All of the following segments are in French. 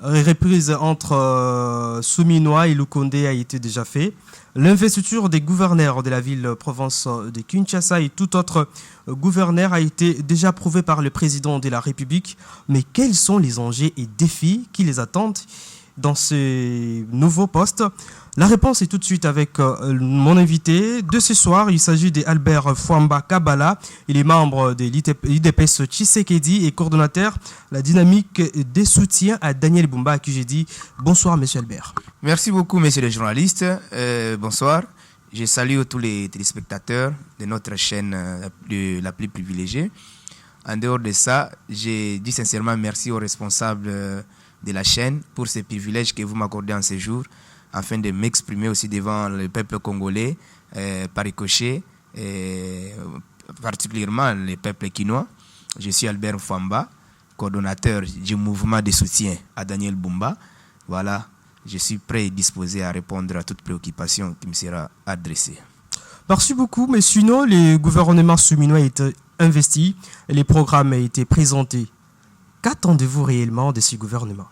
reprise entre Souminois et Lukonde a été déjà fait. L'investiture des gouverneurs de la ville-province de Kinshasa et tout autre gouverneur a été déjà prouvé par le président de la République. Mais quels sont les enjeux et défis qui les attendent dans ce nouveau poste? La réponse est tout de suite avec mon invité de ce soir. Il s'agit d'Albert Fwamba Kabala. Il est membre de l'IDPS Tshisekedi et coordonnateur la dynamique des soutiens à Daniel Bumba, à qui j'ai dit bonsoir, monsieur Albert. Merci beaucoup, messieurs les journalistes. Bonsoir. Je salue tous les téléspectateurs de notre chaîne la plus privilégiée. En dehors de ça, j'ai dit sincèrement merci aux responsables de la chaîne pour ces privilèges que vous m'accordez en ce jour, afin de m'exprimer aussi devant le peuple congolais, par ricochet, particulièrement le peuple quinois. Je suis Albert Fwamba, coordonnateur du mouvement de soutien à Daniel Bumba. Voilà, je suis prêt et disposé à répondre à toute préoccupation qui me sera adressée. Merci beaucoup, mais sinon, le gouvernement souminois a été investi, les programmes ont été présentés. Qu'attendez-vous réellement de ce gouvernement?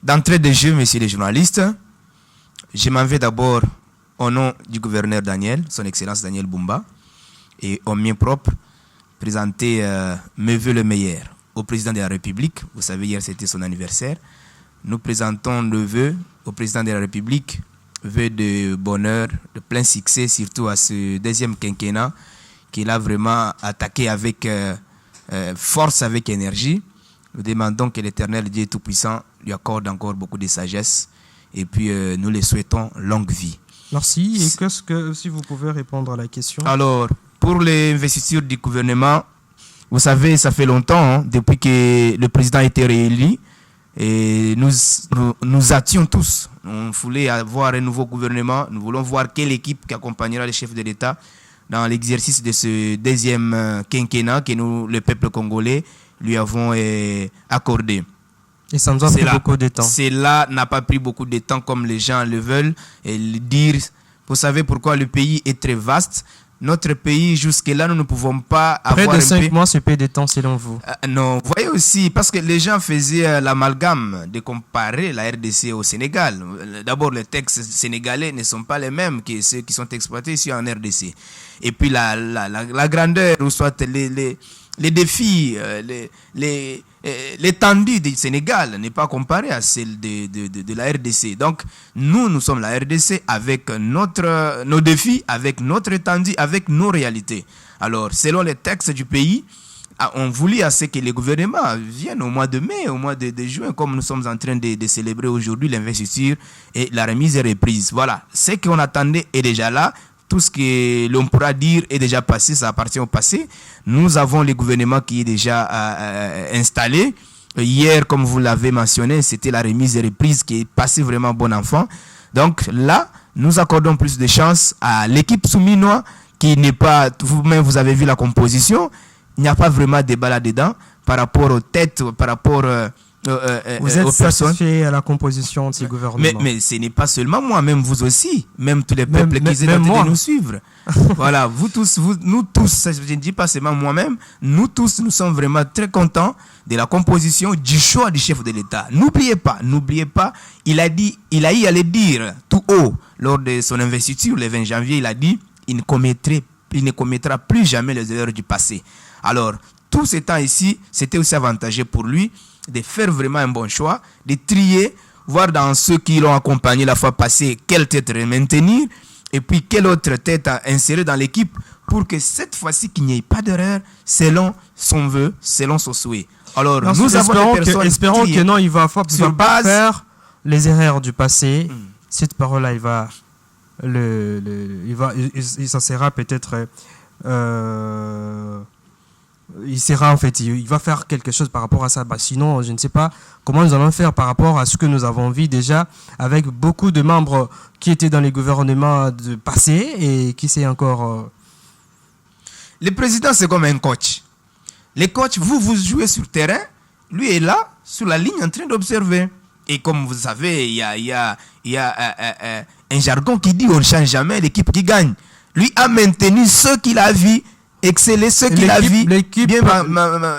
D'entrée de jeu, messieurs les journalistes, je m'en vais d'abord au nom du gouverneur Daniel, son Excellence Daniel Bumba, et au mien propre, présenter mes vœux le meilleur au président de la République. Vous savez, hier c'était son anniversaire. Nous présentons le vœu au président de la République, vœu de bonheur, de plein succès, surtout à ce deuxième quinquennat qu'il a vraiment attaqué avec force, avec énergie. Nous demandons que l'Éternel Dieu Tout-Puissant lui accorde encore beaucoup de sagesse. Et puis, nous les souhaitons longue vie. Merci. Et qu'est-ce que, si vous pouvez répondre à la question? Alors, pour les investitures du gouvernement, vous savez, ça fait longtemps, depuis que le président a été réélu, et nous attions tous. On voulait avoir un nouveau gouvernement. Nous voulons voir quelle équipe qui accompagnera le chef de l'État dans l'exercice de ce deuxième quinquennat que nous, le peuple congolais, lui avons accordé. Et ça nous a pris beaucoup de temps. Cela n'a pas pris beaucoup de temps comme les gens le veulent et le dire. Vous savez pourquoi le pays est très vaste. Notre pays, jusque-là, nous ne pouvons pas avoir... Près de 5 mois, ce peu de temps selon vous? Non, vous voyez aussi, parce que les gens faisaient l'amalgame de comparer la RDC au Sénégal. D'abord, les textes sénégalais ne sont pas les mêmes que ceux qui sont exploités ici en RDC. Et puis la grandeur, ou soit les défis, l'étendue du Sénégal n'est pas comparée à celle de la RDC. Donc, nous sommes la RDC avec nos défis, avec notre étendue, avec nos réalités. Alors, selon les textes du pays, on voulait à ce que les gouvernements viennent au mois de mai, au mois de juin, comme nous sommes en train de célébrer aujourd'hui l'investiture et la remise et reprise. Voilà, ce qu'on attendait est déjà là. Tout ce que l'on pourra dire est déjà passé, ça appartient au passé. Nous avons le gouvernement qui est déjà installé. Hier, comme vous l'avez mentionné, c'était la remise et reprise qui est passée vraiment bon enfant. Donc là, nous accordons plus de chance à l'équipe souminois qui n'est pas... Vous-même, vous avez vu la composition. Il n'y a pas vraiment de débat là-dedans par rapport aux têtes, par rapport... vous êtes satisfait à la composition de ce gouvernement? Mais ce n'est pas seulement moi, même vous aussi, même tous les peuples qui essaient de nous suivre. Voilà, vous tous, nous tous, je ne dis pas seulement moi-même, nous tous, nous sommes vraiment très contents de la composition, du choix du chef de l'État. N'oubliez pas, il a eu à le dire tout haut lors de son investiture le 20 janvier, il a dit il ne commettra plus jamais les erreurs du passé. Alors, tout ce temps ici, c'était aussi avantageux pour lui de faire vraiment un bon choix, de trier, voir dans ceux qui l'ont accompagné la fois passée, quelle tête maintenir, et puis quelle autre tête à insérer dans l'équipe, pour que cette fois-ci, qu'il n'y ait pas d'erreur, selon son vœu, selon son souhait. Alors, nous avons espérons que non, il va pas faire les erreurs du passé. Cette parole-là, ça sera peut-être... il va faire quelque chose par rapport à ça. Sinon, je ne sais pas comment nous allons faire par rapport à ce que nous avons vu déjà avec beaucoup de membres qui étaient dans les gouvernements de passé et qui c'est encore... Le président, c'est comme un coach. Les coachs, vous jouez sur terrain, lui est là, sur la ligne, en train d'observer. Et comme vous savez, il y a un jargon qui dit on ne change jamais l'équipe qui gagne. Lui a maintenu ce qu'il a vu exceller, ce qu'il a vu bien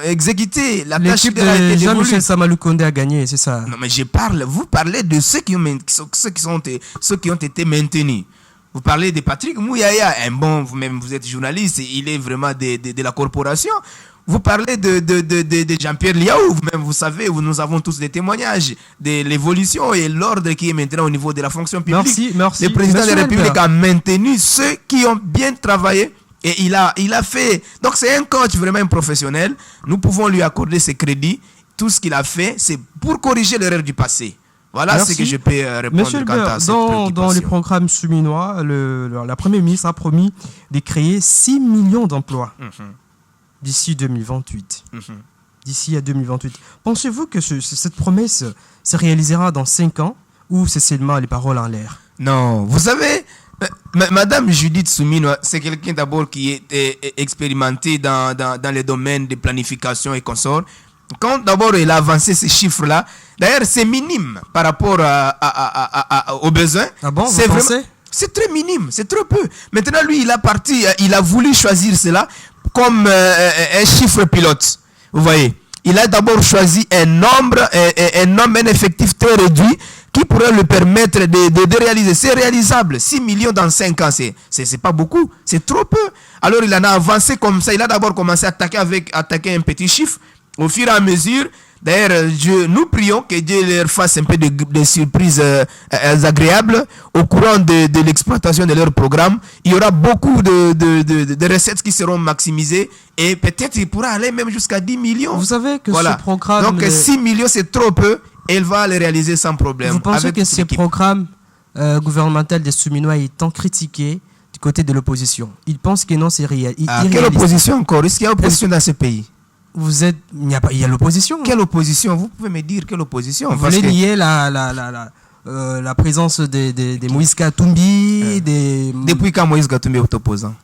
exécuter la tâche l'équipe qui a été de dévolue. Jean-Michel Samalou Condé a gagné, c'est ça? Non, mais vous parlez de ceux qui ont été maintenus. Vous parlez de Patrick Mouyaya, vous-même vous êtes journaliste, il est vraiment de la corporation. Vous parlez de Jean-Pierre Liaou, vous-même vous savez, nous avons tous des témoignages de l'évolution et l'ordre qui est maintenant au niveau de la fonction publique. Merci. Le président de la Monsieur République a maintenu ceux qui ont bien travaillé et il a fait. Donc c'est un coach vraiment un professionnel. Nous pouvons lui accorder ses crédits. Tout ce qu'il a fait, c'est pour corriger l'erreur du passé. Voilà ce que je peux répondre. Monsieur quant à cette dans les programmes souminois, la Première ministre a promis de créer 6 millions d'emplois d'ici 2028. D'ici à 2028. Pensez-vous que cette promesse se réalisera dans 5 ans ou c'est seulement les paroles en l'air? Non, vous savez, Madame Judith Souminois, c'est quelqu'un d'abord qui est expérimenté dans les domaines de planification et consorts. Quand d'abord il a avancé ces chiffres-là, d'ailleurs c'est minime par rapport aux besoins. Ah bon, c'est très minime, c'est trop peu. Maintenant lui il a voulu choisir cela comme un chiffre pilote. Vous voyez, il a d'abord choisi un effectif très réduit qui pourrait lui permettre de réaliser. C'est réalisable. 6 millions dans 5 ans, c'est pas beaucoup, c'est trop peu. Alors il en a avancé comme ça. Il a d'abord commencé à attaquer un petit chiffre. Au fur et à mesure, d'ailleurs, nous prions que Dieu leur fasse un peu de surprises agréables au courant de l'exploitation de leur programme. Il y aura beaucoup de recettes qui seront maximisées et peut-être il pourra aller même jusqu'à 10 millions. Vous savez que ce programme... Donc 6 millions, c'est trop peu et il va les réaliser sans problème. Vous pensez que ce programme gouvernemental des Souminois est tant critiqué du côté de l'opposition? Ils pensent que non, c'est irréaliste. Quelle opposition encore? Est-ce qu'il y a opposition dans ce pays? Il y a l'opposition. Quelle opposition? Vous pouvez me dire quelle opposition? Vous voulez nier la présence de Moïse Katumbi Depuis quand Moïse Katumbi est opposant?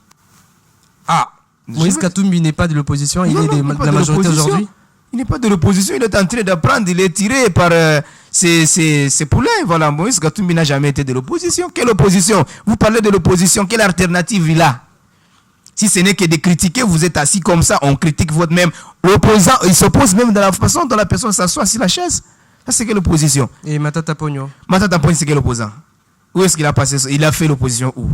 Moïse Katumbi n'est pas de l'opposition, il est de la majorité aujourd'hui. Il n'est pas de l'opposition, il est en train d'apprendre, il est tiré par ses poulains. Voilà, Moïse Katumbi n'a jamais été de l'opposition. Quelle opposition? Vous parlez de l'opposition, quelle alternative il a? Si ce n'est que de critiquer, vous êtes assis comme ça, on critique votre même opposant. Il s'oppose même dans la façon dont la personne s'assoit sur la chaise. Ça, c'est quelle opposition? Et Matata Pogno? Matata Pogno, c'est quel opposant? Où est-ce qu'il a passé ça? Il a fait l'opposition où?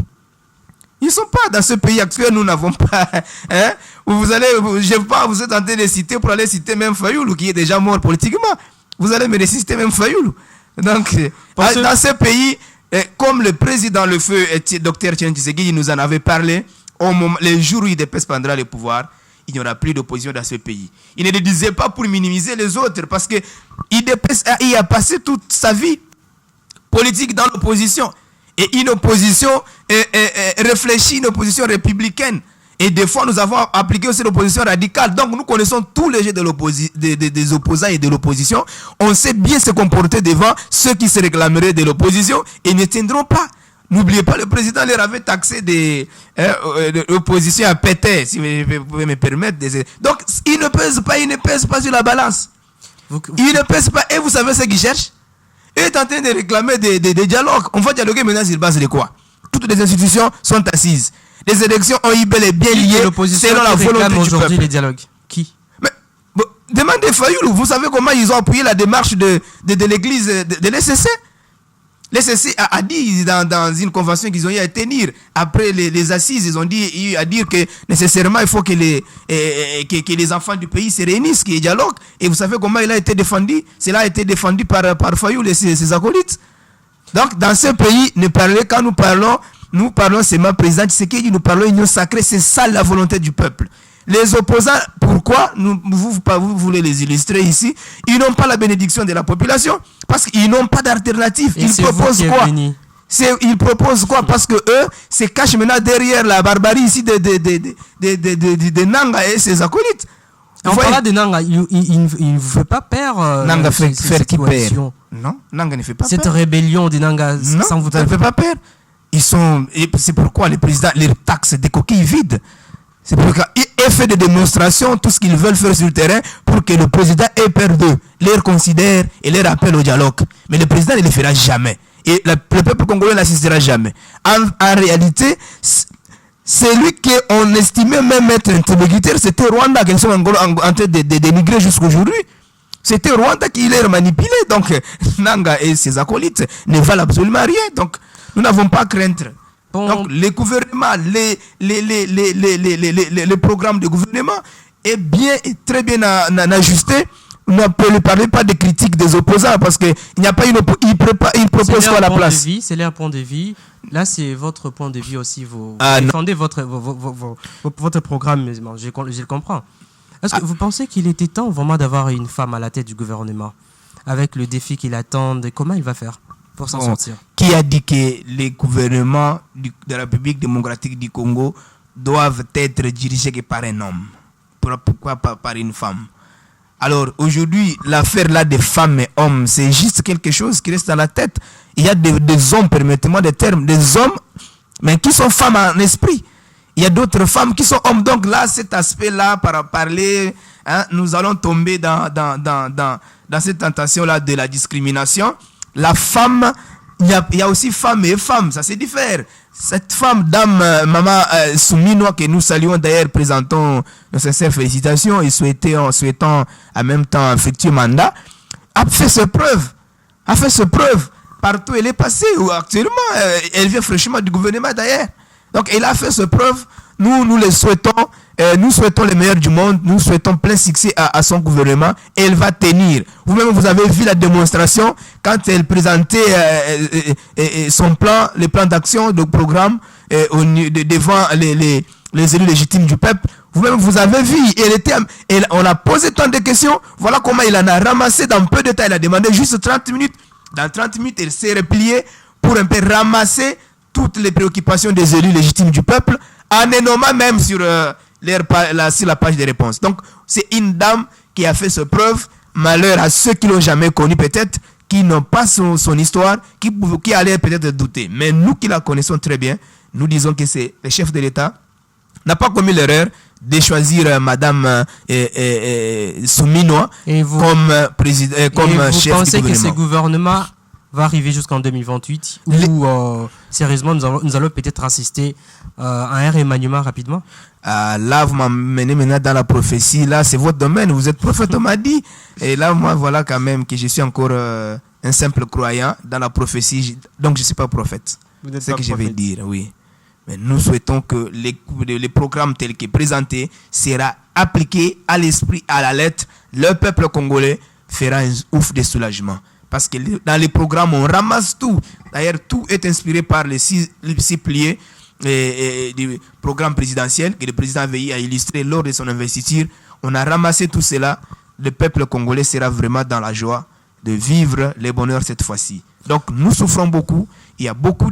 Ils ne sont pas dans ce pays actuel, nous n'avons pas. Hein? Je ne sais pas, vous êtes en train de citer pour aller citer même Fayoulou, qui est déjà mort politiquement. Vous allez me réciter même Fayoulou. Donc, dans ce pays, comme le président le feu, Dr Tchéné Tshisekedi, nous en avait parlé, les jours où il prendra le pouvoir, il n'y aura plus d'opposition dans ce pays. Il ne le disait pas pour minimiser les autres, parce qu'il a passé toute sa vie politique dans l'opposition. Et une opposition réfléchie, une opposition républicaine. Et des fois, nous avons appliqué aussi l'opposition radicale. Donc, nous connaissons tous les jeux des opposants et de l'opposition. On sait bien se comporter devant ceux qui se réclameraient de l'opposition et ne tiendront pas. N'oubliez pas, le président leur avait taxé de l'opposition à péter, si vous pouvez me permettre. Donc, il ne pèse pas sur la balance. Il ne pèse pas. Et vous savez ce qu'il cherche? Il est en train de réclamer des dialogues. On va dialoguer maintenant sur base de quoi? Toutes les institutions sont assises. Les élections ont eu bel et bien liées selon la volonté du peuple. Les dialogues. Qui? Mais, demandez Fayoulou. Vous savez comment ils ont appuyé la démarche de l'église de l'ECC? L'ECC a dit dans une convention qu'ils ont eu à tenir après les assises, ils ont dit à dire que nécessairement il faut que les enfants du pays se réunissent, qu'il y ait dialogue. Et vous savez comment il a été défendu? Cela a été défendu par Fayoulou et ses acolytes. Donc dans ce pays, quand nous parlons seulement président Tshisekedi, nous parlons union sacrée, c'est ça la volonté du peuple. Les opposants, pourquoi vous voulez les illustrer ici? Ils n'ont pas la bénédiction de la population parce qu'ils n'ont pas d'alternative. Ils proposent quoi? Ils proposent quoi? Parce que eux se cachent maintenant derrière la barbarie ici de Nanga et ses acolytes. En parlant de Nanga, il ne veut pas perdre. Nanga fait qui perd? Non, Nanga ne fait pas cette rébellion de Nanga. Non, ça ne fait pas perdre. C'est pourquoi les présidents les taxent des coquilles vides. C'est pourquoi ils font des démonstrations, tout ce qu'ils veulent faire sur le terrain pour que le président ait peur d'eux, les considère et les rappelle au dialogue. Mais le président ne le fera jamais. Et le peuple congolais n'assistera jamais. En réalité, celui qu'on estimait même être interlocuteur, c'était Rwanda, qu'ils sont en train de dénigrer jusqu'aujourd'hui. C'était Rwanda qui les manipulé. Donc, Nanga et ses acolytes ne valent absolument rien. Donc, nous n'avons pas à craindre. Bon. Donc, les gouvernements, les programmes de gouvernement est bien, très bien ajusté. On ne peut parler pas de critiques des opposants parce qu'il n'y a pas il propose pas la place. C'est leur point de vue. Là, c'est votre point de vue aussi. Vous défendez votre programme. Je le comprends. Est-ce que vous pensez qu'il était temps vraiment d'avoir une femme à la tête du gouvernement avec le défi qu'il attend? Comment il va faire pour s'en sortir? Qui a dit que les gouvernements de la République démocratique du Congo doivent être dirigés par un homme? Pourquoi pas par une femme? Alors aujourd'hui, l'affaire là des femmes et hommes, c'est juste quelque chose qui reste dans la tête. Il y a des hommes, permettez-moi des termes, des hommes, mais qui sont femmes en esprit. Il y a d'autres femmes qui sont hommes. Donc là, cet aspect-là, par parler, nous allons tomber dans cette tentation-là de la discrimination. La femme, il y a aussi femme et femme, ça c'est différent. Cette femme, dame Maman Souminois, que nous saluons d'ailleurs, présentons nos sincères félicitations et souhaitons en même temps un futur mandat, a fait ses preuves. Partout elle est passée, ou actuellement, elle vient fraîchement du gouvernement d'ailleurs. Donc elle a fait ses preuves. Nous le souhaitons. Nous souhaitons le meilleur du monde. Nous souhaitons plein succès à son gouvernement. Et elle va tenir. Vous-même, vous avez vu la démonstration quand elle présentait son plan, le plan d'action, le programme devant les élus légitimes du peuple. Vous-même, vous avez vu. On a posé tant de questions. Voilà comment il en a ramassé dans peu de temps. Il a demandé juste 30 minutes. Dans 30 minutes, elle s'est repliée pour un peu ramasser toutes les préoccupations des élus légitimes du peuple, en les nommant même sur la page des réponses. Donc, c'est une dame qui a fait ses preuves. Malheur à ceux qui ne l'ont jamais connue peut-être, qui n'ont pas son histoire, qui allaient peut-être douter. Mais nous qui la connaissons très bien, nous disons que c'est le chef de l'État n'a pas commis l'erreur de choisir Madame Souminois comme président, comme chef du gouvernement. Vous pensez que ce gouvernement va arriver jusqu'en 2028 ou sérieusement nous allons peut-être assister à un remaniement rapidement? Là vous m'amenez maintenant dans la prophétie. Là c'est votre domaine, vous êtes prophète, on m'a dit. Et là moi voilà quand même que je suis encore un simple croyant dans la prophétie. Donc je ne suis pas prophète. C'est ce que je vais dire, oui. Mais nous souhaitons que les programmes tels que présentés sera appliqué à l'esprit, à la lettre. Le peuple congolais fera un ouf de soulagement. Parce que dans les programmes, on ramasse tout. D'ailleurs, tout est inspiré par les six piliers du programme présidentiel que le président a veillé à illustrer lors de son investiture. On a ramassé tout cela. Le peuple congolais sera vraiment dans la joie de vivre les bonheurs cette fois-ci. Donc, nous souffrons beaucoup. Il y a beaucoup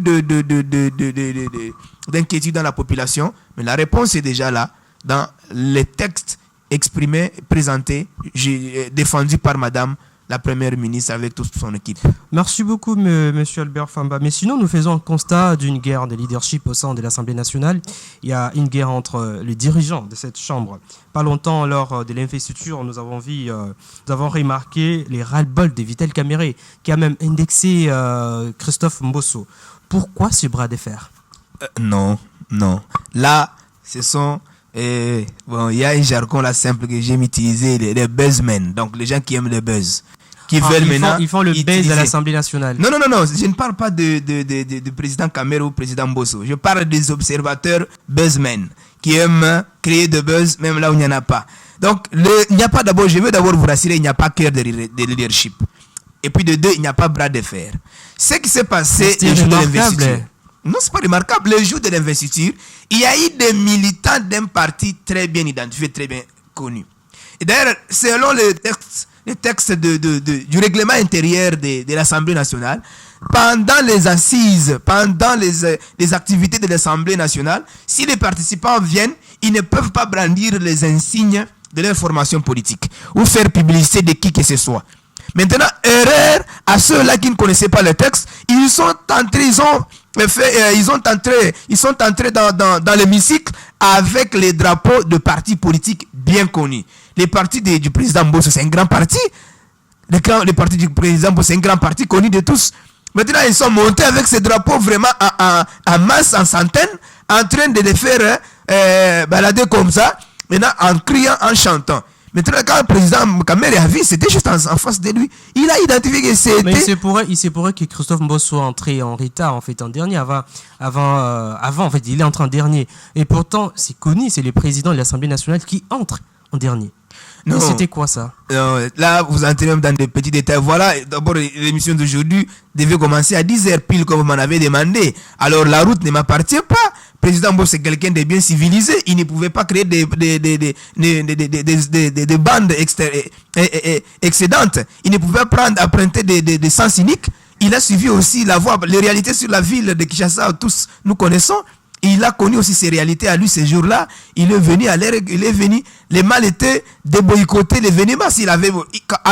d'inquiétudes dans la population. Mais la réponse est déjà là, dans les textes exprimés, présentés, défendus par Madame la première ministre avec toute son équipe. Merci beaucoup, monsieur Albert Famba. Mais sinon, nous faisons un constat d'une guerre de leadership au sein de l'Assemblée nationale. Il y a une guerre entre les dirigeants de cette chambre. Pas longtemps, lors de l'investiture, nous avons remarqué les ras-le-bol de Vital Kamerhe, qui a même indexé Christophe Mbosso. Pourquoi ce bras de fer? Non. Là, ce sont... il y a un jargon là simple que j'aime utiliser, les buzzmen. Donc les gens qui aiment le buzz, qui veulent maintenant. Ils font le buzz à l'Assemblée nationale. Non. Je ne parle pas de président Kamerhe ou président Mbosso. Je parle des observateurs buzzmen qui aiment créer de buzz même là où il n'y en a pas. Donc il n'y a pas d'abord. Je veux d'abord vous rassurer, il n'y a pas cœur de leadership. Et puis de deux, il n'y a pas bras de fer. Ce qui s'est passé le jour de l'investiture. Non, c'est pas remarquable. Le jour de l'investiture, il y a eu des militants d'un parti très bien identifié, très bien connu. Et d'ailleurs, selon le texte du règlement intérieur de l'Assemblée nationale, pendant les assises, pendant les activités de l'Assemblée nationale, si les participants viennent, ils ne peuvent pas brandir les insignes de leur formation politique ou faire publicité de qui que ce soit. Maintenant, erreur à ceux-là qui ne connaissaient pas le texte, ils sont entrés dans l'hémicycle avec les drapeaux de partis politiques bien connus. Les partis du président Mbosso, c'est un grand parti. Le parti du président Mbosso, c'est un grand parti connu de tous. Maintenant, ils sont montés avec ces drapeaux vraiment en masse, en centaines, en train de les faire balader comme ça, maintenant en criant, en chantant. Maintenant, quand le président Kamere a vu, c'était juste en face de lui. Il a identifié que c'était... Mais il se pourrait que Christophe Mbosso soit entré en retard, en fait, en dernier. Avant, en fait, il est entré en dernier. Et pourtant, c'est connu, c'est le président de l'Assemblée nationale qui entre en dernier. Non. C'était quoi ça? Là, vous entrez même dans des petits détails. Voilà, d'abord, l'émission d'aujourd'hui devait commencer à 10h pile, comme vous m'en avez demandé. Alors, la route ne m'appartient pas. Président Mbosso, c'est quelqu'un de bien civilisé. Il ne pouvait pas créer des bandes excédentes. Il ne pouvait pas emprunter des sens cyniques. Il a suivi aussi la voie, les réalités sur la ville de Kinshasa, tous nous connaissons. Il a connu aussi ses réalités à lui ces jours-là. Il est venu à l'air, les mal étaient de boycotter l'événement.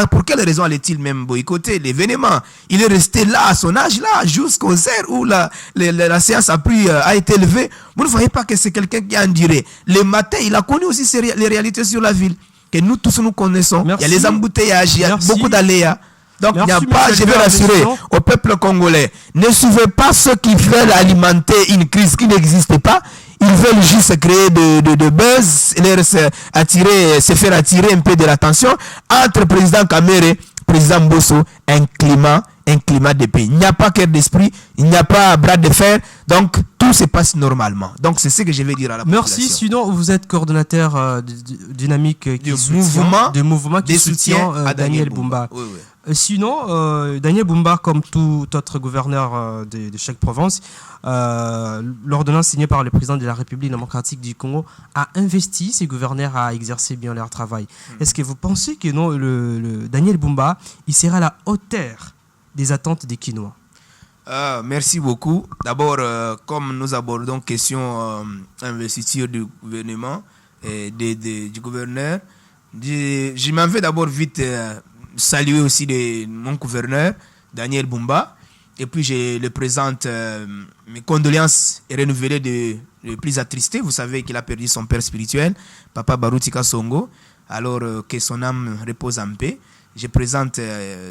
Pour quelle raison allait-il même boycotter l'événement? Il est resté là à son âge là jusqu'aux heures où la séance a été levée. Vous ne voyez pas que c'est quelqu'un qui a enduré. Le matin, il a connu aussi les réalités sur la ville que nous tous nous connaissons. Merci. Il y a les embouteillages, il y a beaucoup d'aléas. Donc, merci, il n'y a pas, je vais rassurer au peuple congolais, ne suivez pas ceux qui veulent alimenter une crise qui n'existe pas. Ils veulent juste créer de buzz, se faire attirer un peu de l'attention. Entre président Kamere et président Mbosso, un climat de paix. Il n'y a pas cœur d'esprit, il n'y a pas bras de fer. Donc, tout se passe normalement. Donc, c'est ce que je vais dire à la population. Merci. Sinon, vous êtes coordonnateur dynamique du mouvement qui soutient Daniel Bumba. Oui, oui. Sinon, Daniel Bumba, comme tout autre gouverneur de chaque province, l'ordonnance signée par le président de la République démocratique du Congo a investi ces gouverneurs à exercer bien leur travail. Est-ce que vous pensez que non, le Daniel Bumba, il sera à la hauteur des attentes des Kinois? Merci beaucoup. D'abord, comme nous abordons question investiture du gouvernement et du gouverneur, je m'en vais d'abord vite saluer aussi mon gouverneur, Daniel Bumba. Et puis, je le présente mes condoléances et renouvelées de plus attristé. Vous savez qu'il a perdu son père spirituel, Papa Barutika Songo. Alors, que son âme repose en paix. Je présente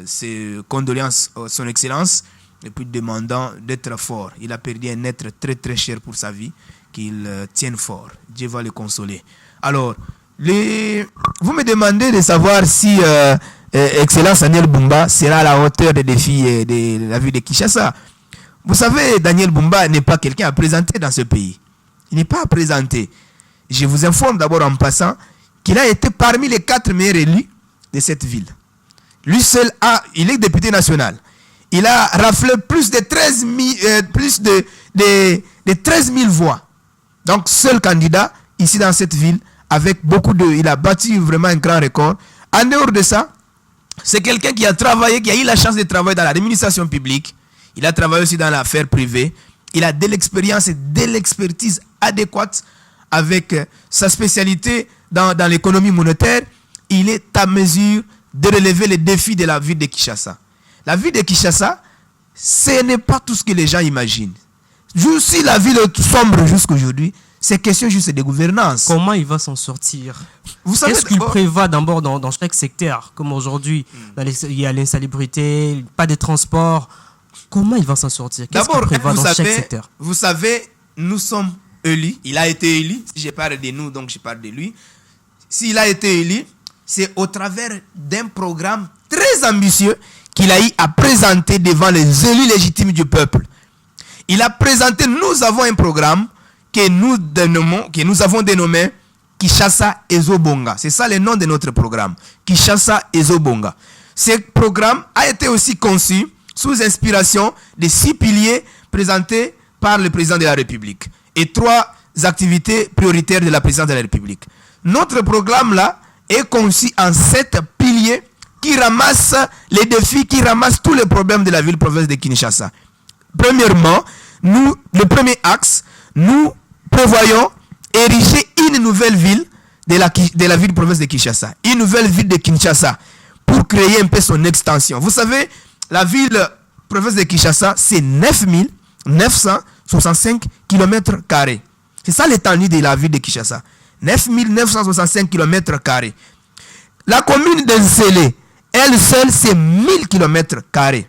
ses condoléances à son excellence et puis demandant d'être fort. Il a perdu un être très très cher pour sa vie, qu'il tienne fort. Dieu va le consoler. Alors, vous me demandez de savoir si Excellence Daniel Bumba sera à la hauteur des défis de la ville de Kinshasa. Vous savez, Daniel Bumba n'est pas quelqu'un à présenter dans ce pays. Il n'est pas à présenter. Je vous informe d'abord en passant qu'il a été parmi les 4 meilleurs élus de cette ville. Lui seul il est député national. Il a raflé plus de 13 000 voix. Donc, seul candidat ici dans cette ville, avec il a battu vraiment un grand record. En dehors de ça, c'est quelqu'un qui a travaillé, qui a eu la chance de travailler dans l'administration publique. Il a travaillé aussi dans l'affaire privée. Il a de l'expérience et de l'expertise adéquate avec sa spécialité dans l'économie monétaire. Il est à mesure de relever les défis de la ville de Kinshasa. La ville de Kinshasa, ce n'est pas tout ce que les gens imaginent. Si la ville sombre jusqu'aujourd'hui, c'est question juste de gouvernance. Comment il va s'en sortir? Vous savez, qu'est-ce qu'il prévoit d'abord dans chaque secteur? Comme aujourd'hui, il y a l'insalubrité, pas de transport. Comment il va s'en sortir? Qu'est-ce qu'il prévoit dans chaque secteur? Vous savez, nous sommes élus. Il a été élu. Si je parle de nous, donc je parle de lui. S'il a été élu, c'est au travers d'un programme très ambitieux qu'il a eu à présenter devant les élus légitimes du peuple. Il a présenté, nous avons un programme que nous avons dénommé Kinshasa Ezobonga. C'est ça le nom de notre programme. Kinshasa Ezobonga. Ce programme a été aussi conçu sous inspiration des 6 piliers présentés par le président de la République et 3 activités prioritaires de la présidence de la République. Notre programme là est conçu en 7 piliers qui ramassent les défis, qui ramassent tous les problèmes de la ville-province de Kinshasa. Premièrement, le premier axe, nous prévoyons ériger une nouvelle ville de la ville-province de Kinshasa. Une nouvelle ville de Kinshasa pour créer un peu son extension. Vous savez, la ville-province de Kinshasa, c'est 965 km². C'est ça l'étendue de la ville de Kinshasa. 9965 km². La commune d'Enzélé, elle seule, c'est 1000 km².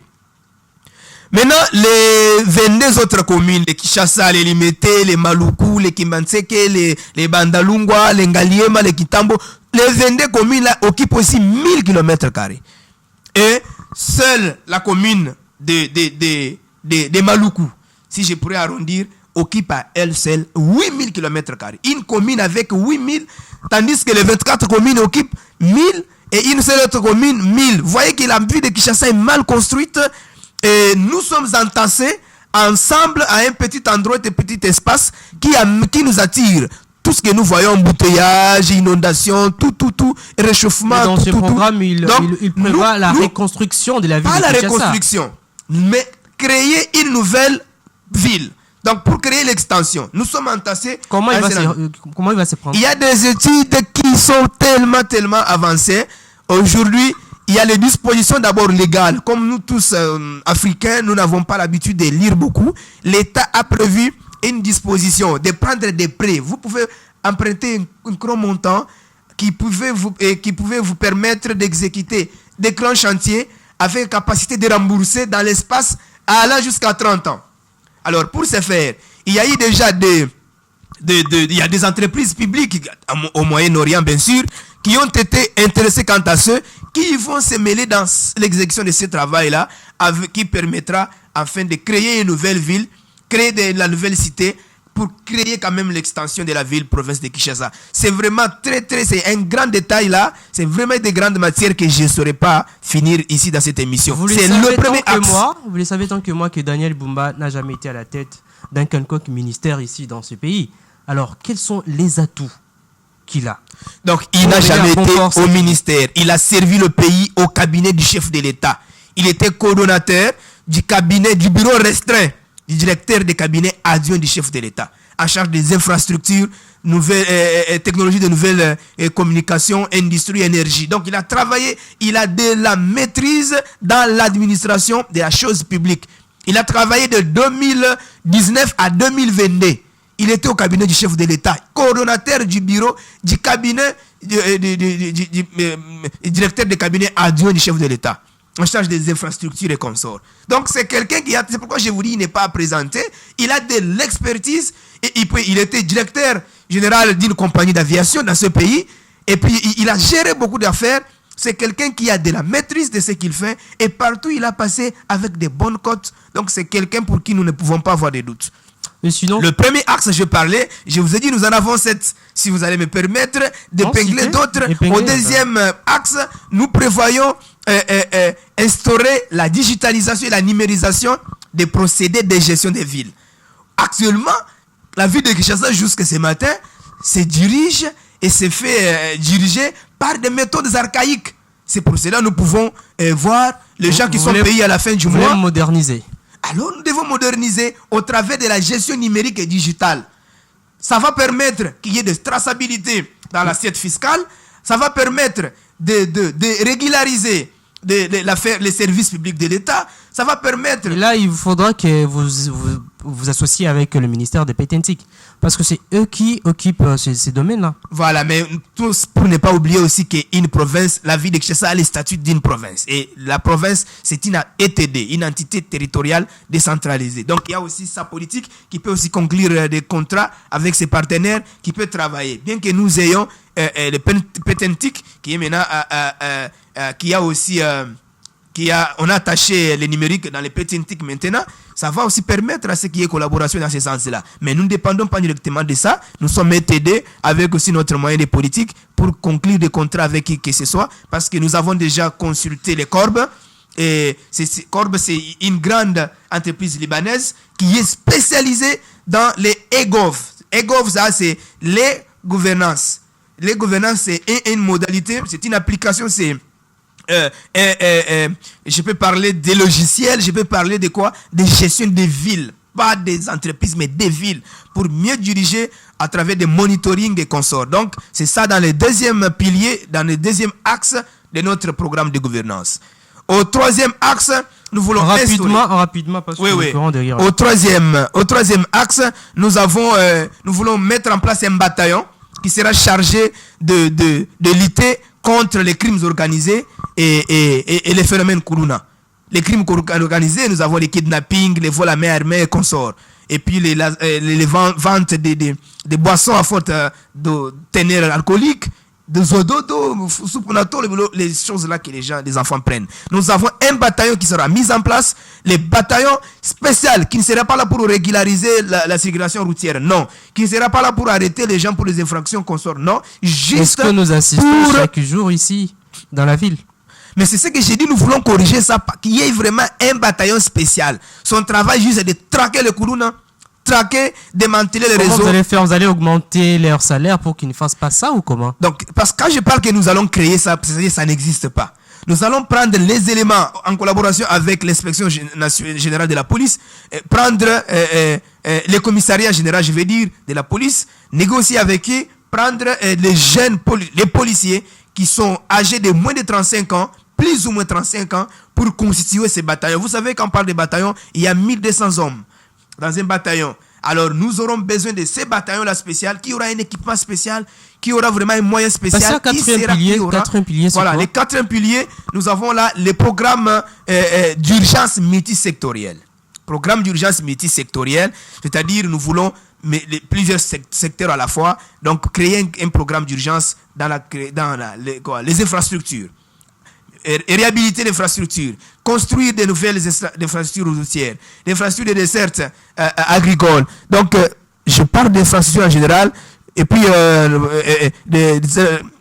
Maintenant, les 22 autres communes, les Kinshasa, les Limete, les Maluku, les Kimbanseke, les Bandalungwa, les Ngaliema, les Kitambo, les 22 communes là occupent aussi 1000 km². Et seule la commune de Maluku, si je pourrais arrondir, occupe à elle seule 8000 km². Une commune avec 8000, tandis que les 24 communes occupent 1000 et une seule autre commune 1000. Vous voyez que la ville de Kinshasa est mal construite et nous sommes entassés ensemble à un petit endroit, un petit espace qui nous attire. Tout ce que nous voyons, embouteillage, inondation, tout, réchauffement. Et dans tout, ce programme, il prévoit la reconstruction de la ville de Kinshasa. Pas la reconstruction, mais créer une nouvelle ville. Donc, pour créer l'extension, nous sommes entassés. Comment il va se prendre? Il y a des études qui sont tellement avancées. Aujourd'hui, il y a les dispositions d'abord légales. Comme nous tous Africains, nous n'avons pas l'habitude de lire beaucoup. L'État a prévu une disposition de prendre des prêts. Vous pouvez emprunter un gros montant qui pouvait vous permettre d'exécuter des grands chantiers avec capacité de rembourser dans l'espace allant jusqu'à 30 ans. Alors, pour ce faire, il y a eu déjà il y a des entreprises publiques au Moyen-Orient, bien sûr, qui ont été intéressées quant à ceux qui vont se mêler dans l'exécution de ce travail-là, qui permettra, afin de créer une nouvelle ville, créer la nouvelle cité, pour créer quand même l'extension de la ville, province de Kinshasa. C'est vraiment c'est un grand détail là, c'est vraiment des grandes matières que je ne saurais pas finir ici dans cette émission. C'est le premier axe. Vous le savez tant que moi que Daniel Bumba n'a jamais été à la tête d'un quelconque ministère ici dans ce pays. Alors, quels sont les atouts qu'il a? Donc, il n'a jamais été au ministère. Il a servi le pays au cabinet du chef de l'État. Il était coordonnateur du cabinet, du bureau restreint du directeur des cabinets adjoint du chef de l'État, en charge des infrastructures, technologies de nouvelles communications, industrie, énergie. Donc, il a travaillé, il a de la maîtrise dans l'administration de la chose publique. Il a travaillé de 2019 à 2022. Il était au cabinet du chef de l'État, coordonnateur du bureau, du cabinet, directeur des cabinets adjoint du chef de l'État, en charge des infrastructures et consorts. Donc c'est quelqu'un qui a, c'est pourquoi je vous dis, il n'est pas à présenter, il a de l'expertise, et il était directeur général d'une compagnie d'aviation dans ce pays, et puis il a géré beaucoup d'affaires. C'est quelqu'un qui a de la maîtrise de ce qu'il fait, et partout il a passé avec des bonnes cotes. Donc c'est quelqu'un pour qui nous ne pouvons pas avoir de doutes. Mais sinon, le premier axe, je parlais, je vous ai dit, nous en avons 7. Si vous allez me permettre d'épingler d'autres. Au deuxième axe, nous prévoyons instaurer la digitalisation et la numérisation des procédés de gestion des villes. Actuellement, la ville de Kinshasa, jusqu'à ce matin, se dirige et se fait diriger par des méthodes archaïques. C'est pour cela que nous pouvons voir les gens qui sont payés à la fin du mois. Moderniser. Alors nous devons moderniser au travers de la gestion numérique et digitale. Ça va permettre qu'il y ait de traçabilité dans l'assiette fiscale. Ça va permettre de régulariser les services publics de l'État. Ça va permettre... Et là, il faudra que vous associez avec le ministère des Pétentique. Parce que c'est eux qui occupent ces domaines-là. Voilà, mais tous, pour ne pas oublier aussi qu'une province, la ville de Kinshasa a le statut d'une province. Et la province, c'est une ETD, une entité territoriale décentralisée. Donc, il y a aussi sa politique qui peut aussi conclure des contrats avec ses partenaires, qui peut travailler. Bien que nous ayons le Pétentique, qui est maintenant... qui a aussi... on a attaché les numériques dans les Pétentique maintenant, ça va aussi permettre à ce qu'il y ait collaboration dans ce sens-là. Mais nous ne dépendons pas directement de ça. Nous sommes aidés avec aussi notre moyen de politique pour conclure des contrats avec qui que ce soit, parce que nous avons déjà consulté les Corbe. Et Corbe, c'est une grande entreprise libanaise qui est spécialisée dans les EGOV. EGOV, ça, c'est les gouvernances. Les gouvernances, c'est une modalité, c'est une application, c'est... je peux parler des logiciels, je peux parler de quoi? De gestion des villes, pas des entreprises, mais des villes, pour mieux diriger à travers des monitoring des consorts. Donc, c'est ça dans le deuxième pilier, dans le deuxième axe de notre programme de gouvernance. Au troisième axe, nous voulons rapidement parce que derrière. Au troisième axe, nous voulons mettre en place un bataillon qui sera chargé de lutter contre les crimes organisés et les phénomènes Kuruna. les crimes organisés, nous avons les kidnappings, les vols à main armée et consorts. Et puis les ventes des boissons à forte teneur alcoolique, des zododo, souponato, les choses là que les enfants prennent. Nous avons un bataillon qui sera mis en place, les bataillons spéciaux qui ne sera pas là pour régulariser la circulation routière, non. Qui ne sera pas là pour arrêter les gens pour les infractions consorts, non. Juste est-ce que nous assistons chaque jour ici, dans la ville? Mais c'est ce que j'ai dit, nous voulons corriger ça, qu'il y ait vraiment un bataillon spécial. Son travail juste est de traquer le Kourouna, traquer, démanteler les réseaux. Vous allez faire? Vous allez augmenter leur salaire pour qu'ils ne fassent pas ça ou comment? Donc, parce que quand je parle que nous allons créer ça, c'est-à-dire ça n'existe pas. Nous allons prendre les éléments en collaboration avec l'inspection générale de la police, prendre les commissariats généraux, je vais dire, de la police, négocier avec eux, prendre les jeunes, les policiers qui sont âgés de moins de 35 ans, plus ou moins 35 ans, pour constituer ces bataillons. Vous savez, quand on parle de bataillons, il y a 1200 hommes dans un bataillon. Alors, nous aurons besoin de ces bataillons-là spéciaux, qui aura un équipement spécial, qui aura vraiment un moyen spécial. Quatrième pilier, voilà, les quatrième piliers, nous avons là les programmes d'urgence multisectorielle. Programme d'urgence multisectorielle, c'est-à-dire nous voulons plusieurs secteurs à la fois, donc créer un programme d'urgence dans les infrastructures. Et réhabiliter l'infrastructure, construire de nouvelles infrastructures routières, des infrastructures de dessertes agricoles. Donc, je parle d'infrastructures en général, et puis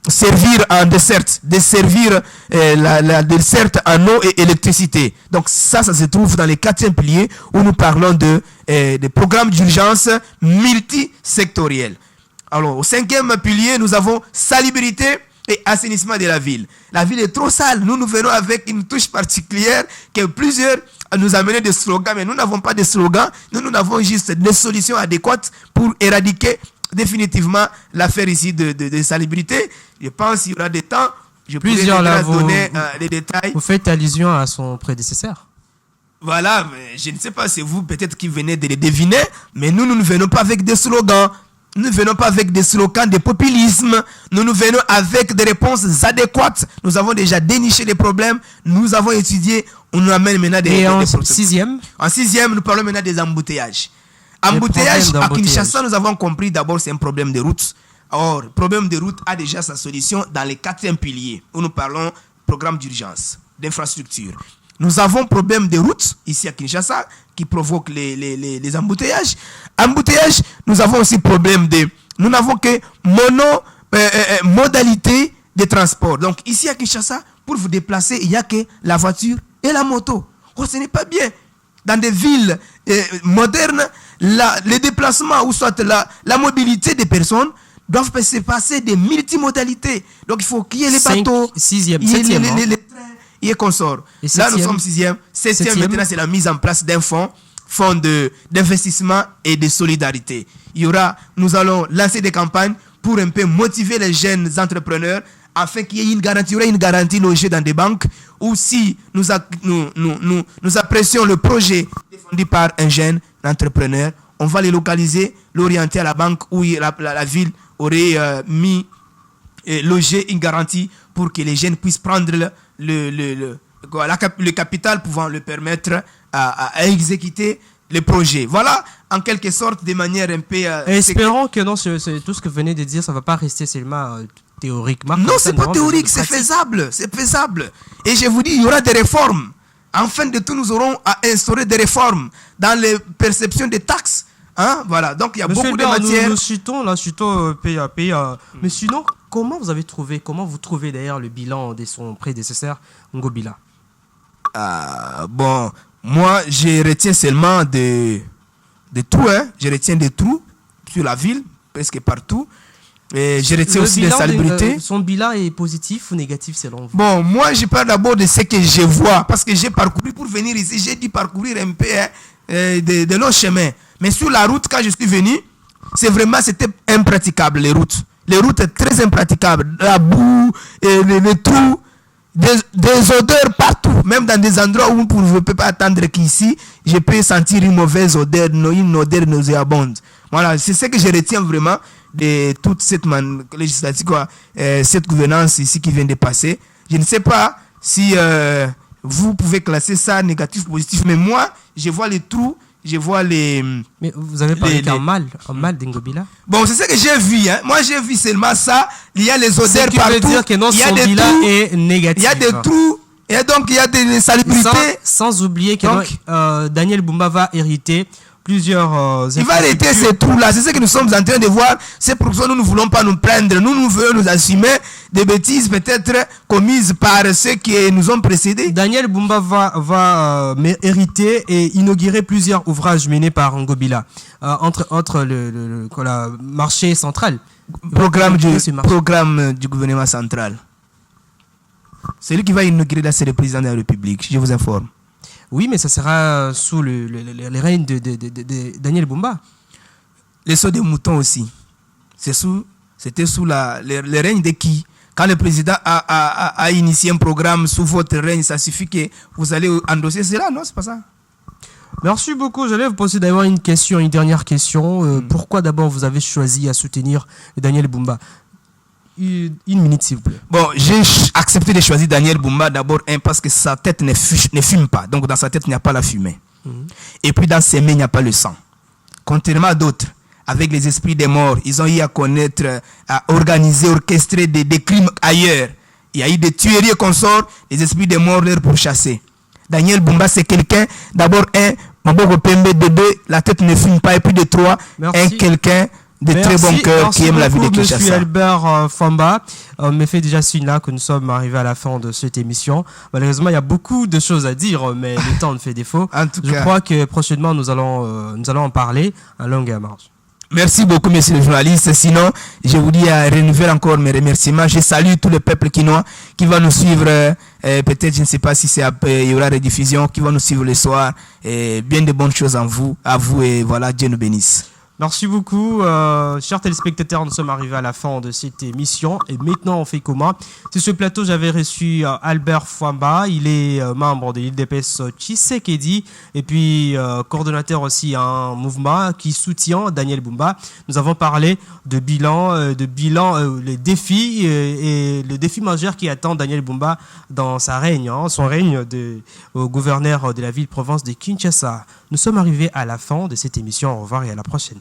servir en desserte, desservir la desserte en eau et électricité. Donc, ça se trouve dans les quatrième piliers où nous parlons de programmes d'urgence multisectoriels. Alors, au cinquième pilier, nous avons salubrité et assainissement de la ville. La ville est trop sale. Nous venons avec une touche particulière que plusieurs nous amènent des slogans, mais nous n'avons pas de slogans. Nous avons juste des solutions adéquates pour éradiquer définitivement l'affaire ici de salubrité. Je pense qu'il y aura des temps. Je pourrais donner les détails. Vous faites allusion à son prédécesseur. Voilà, mais je ne sais pas, c'est vous peut-être qui venez de les deviner, mais nous ne venons pas avec des slogans. Nous ne venons pas avec des slogans de populisme. Nous venons avec des réponses adéquates. Nous avons déjà déniché les problèmes. Nous avons étudié. On nous amène maintenant des sixième? En sixième, nous parlons maintenant des embouteillages. Embouteillages à Kinshasa, nous avons compris d'abord c'est un problème de route. Or, le problème de route a déjà sa solution dans les quatrième piliers où nous parlons programme d'urgence, d'infrastructure. Nous avons problème de route ici à Kinshasa qui provoque les embouteillages. Embouteillages, nous avons aussi problème de... Nous n'avons que modalité de transport. Donc ici à Kinshasa, pour vous déplacer, il n'y a que la voiture et la moto. Oh, ce n'est pas bien. Dans des villes modernes, les déplacements ou soit la mobilité des personnes doivent se passer des multimodalités. Donc il faut qu'il y ait les bateaux, septième, les trains et consorts. Là, nous sommes sixième. Septième, maintenant, c'est la mise en place d'un fonds d'investissement et de solidarité. Nous allons lancer des campagnes pour un peu motiver les jeunes entrepreneurs afin qu'il y ait une garantie logée dans des banques, ou si nous apprécions le projet défendu par un jeune entrepreneur, on va les localiser, l'orienter à la banque où la ville aurait logé une garantie pour que les jeunes puissent prendre le capital pouvant le permettre à exécuter le projet. Voilà, en quelque sorte, de manière un peu... espérons que non, c'est tout ce que vous venez de dire, ça ne va pas rester seulement théoriquement. Non, ce n'est pas théorique, c'est faisable. C'est faisable. Et je vous dis, il y aura des réformes. En fin de tout, nous aurons à instaurer des réformes dans les perceptions des taxes. Hein? Voilà, donc il y a beaucoup de matières. Nous citons PAP. Mais sinon, comment vous trouvez d'ailleurs le bilan de son prédécesseur, Ngobila? Bon, moi, je retiens seulement de tout. Hein. Je retiens de tout sur la ville, presque partout. Et je retiens aussi les salubrités. Son bilan est positif ou négatif selon vous? Bon, moi, je parle d'abord de ce que je vois. Parce que j'ai parcouru pour venir ici. J'ai dû parcourir un peu de longs chemins. Mais sur la route, quand je suis venu, c'était impraticable, les routes. Les routes sont très impraticables. La boue, les trous, des odeurs partout. Même dans des endroits où vous ne pouvez pas attendre qu'ici, je peux sentir une mauvaise odeur, une odeur nauséabonde. Voilà, c'est ce que je retiens vraiment de toute cette législative, cette gouvernance ici qui vient de passer. Je ne sais pas si Vous pouvez classer ça négatif, positif, mais moi, je vois les trous, je vois les... Mais vous avez parlé d'un mal d'Ingobila. Bon, c'est ce que j'ai vu. Hein. Moi, j'ai vu seulement ça. Il y a les odeurs partout. partout. Veut dire que non, il y a son des bilan trous. est négatif. Il y a des trous. Et donc, il y a des salubrités. Sans oublier que Daniel Bumba va hériter plusieurs... il va hériter ces trous-là. C'est ce que nous sommes en train de voir. C'est pour ça que nous ne voulons pas nous plaindre. Nous voulons nous assumer des bêtises peut-être commises par ceux qui nous ont précédés. Daniel Bumba va hériter et inaugurer plusieurs ouvrages menés par Ngobila. Entre autres, le marché central. Programme du gouvernement central. Celui qui va inaugurer là, c'est le président de la République. Je vous informe. Oui, mais ça sera sous le règne de Daniel Bumba. Les sauts des moutons aussi. C'était sous le règne de qui? Quand le président a initié un programme sous votre règne, ça suffit que vous allez endosser cela, non? C'est pas ça? Merci beaucoup. J'allais vous poser d'avoir une dernière question. Pourquoi d'abord vous avez choisi à soutenir Daniel Bumba? Une minute, s'il vous plaît. Bon, j'ai accepté de choisir Daniel Bumba d'abord, parce que sa tête ne fume pas. Donc, dans sa tête, il n'y a pas la fumée. Et puis, dans ses mains, il n'y a pas le sang. Contrairement à d'autres, avec les esprits des morts, ils ont eu à connaître, à organiser, orchestrer des crimes ailleurs. Il y a eu des tueries et consorts, les esprits des morts leur pourchasser. Daniel Bumba, c'est quelqu'un, d'abord, Maboko Pembe, de deux, la tête ne fume pas, et puis de trois, quelqu'un de très bon cœur qui aime la vie de Kinshasa. Monsieur Albert Famba, me fait déjà signe là que nous sommes arrivés à la fin de cette émission. Malheureusement, il y a beaucoup de choses à dire, mais le temps me fait défaut. En tout cas, je crois que prochainement, nous allons en parler à longue marge. Merci beaucoup, monsieur le journaliste. Sinon, je vous dis à renouveler encore mes remerciements. Je salue tout le peuple quinois qui va nous suivre. Peut-être, je ne sais pas si il y aura rediffusion, qui va nous suivre le soir. Bien de bonnes choses à vous et voilà, Dieu nous bénisse. Merci beaucoup, chers téléspectateurs. Nous sommes arrivés à la fin de cette émission et maintenant on fait comment? Sur ce plateau, j'avais reçu Albert Famba. Il est membre de l'IDPS Tshisekedi et puis coordonnateur aussi un mouvement qui soutient Daniel Bumba. Nous avons parlé de bilan, les défis et le défi majeur qui attend Daniel Bumba dans son règne au gouverneur de la ville-province de Kinshasa. Nous sommes arrivés à la fin de cette émission. Au revoir et à la prochaine.